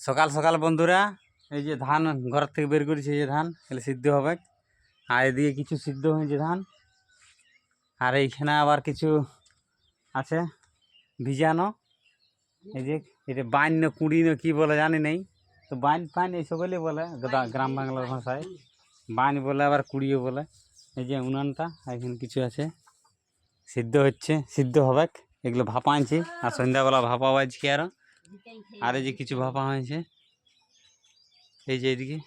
সকাল সকাল বন্ধুরা, এই যে ধান ঘর থেকে বের করেছি, এই যে ধান এগুলো সিদ্ধ হবে। আর এদিকে কিছু সিদ্ধ হয়েছে ধান, আর এইখানে আবার কিছু আছে ভিজানো। এই যে এটা বাইন না কুড়ি না কী বলে জানি নেই, তো বাইন ফাইন এই সকলেই বলে গ্রাম বাংলার ভাষায়। বাইন বলে আবার কুড়িও বলে। এই যে উনানটা এখানে কিছু আছে, সিদ্ধ হচ্ছে, সিদ্ধ হবে। এগুলো ভাপা আনছি, আর সন্ধ্যাবেলা ভাপাবো আজকে আরও। আর এই যে কিছু ভাপা হয়েছে, এই যে এইদিকে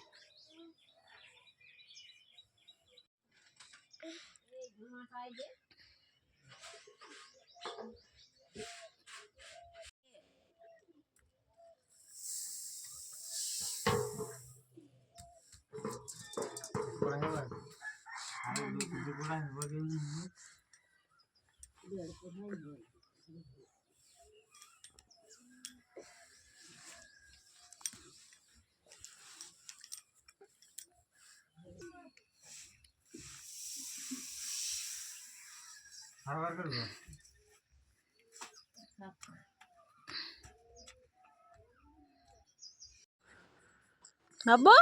আব্বা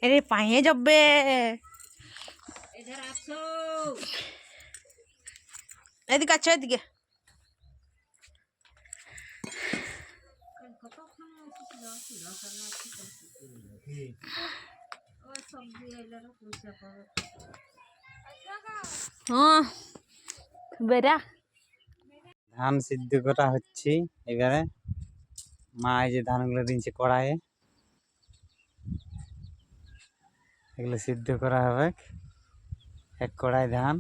এরে পায়ে যাবে এদিকে আচ্ছা এদিকে বেড়া ধান সিদ্ধ করা হচ্ছে। এবারে মা এই যে ধানগুলো দিচ্ছে কড়াইয়ে, এগুলো সিদ্ধ করা হবে। এক কড়াই ধান,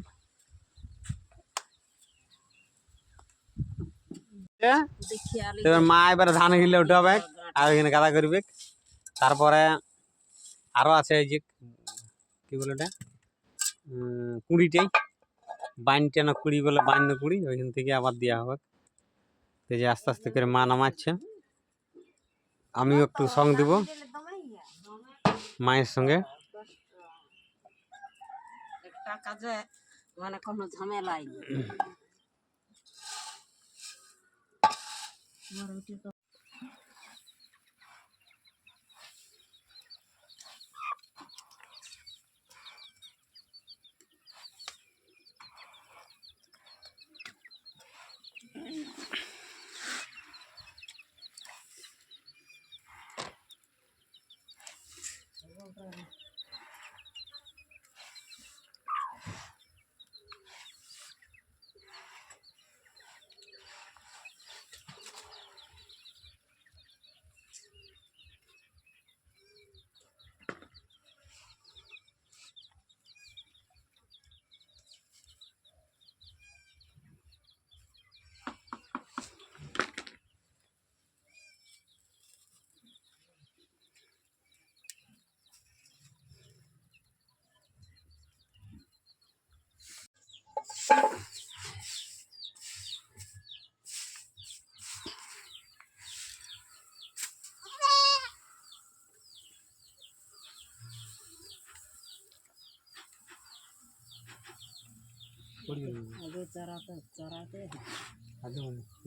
এবার মা এবারে ধান গিলে উঠাবে আর ওইখানে গাদা করবে। তারপরে আরো আছে এই যে কি বলে এটা, কুড়িটাই বাইনটা না কুড়ি বলে, বাইন না কুড়ি, ওইখান থেকে আবার দেওয়া হবে। এই যে আস্তে আস্তে করে মা নামাচ্ছে, আমিও একটু সঙ্গ দিব মায়ের সঙ্গে। একটা কাজে মানে কোনো ঝামেলাই নেই।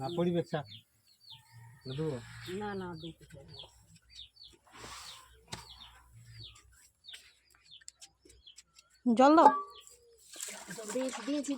না পরিবেশ না না জল দাও দিয়েছি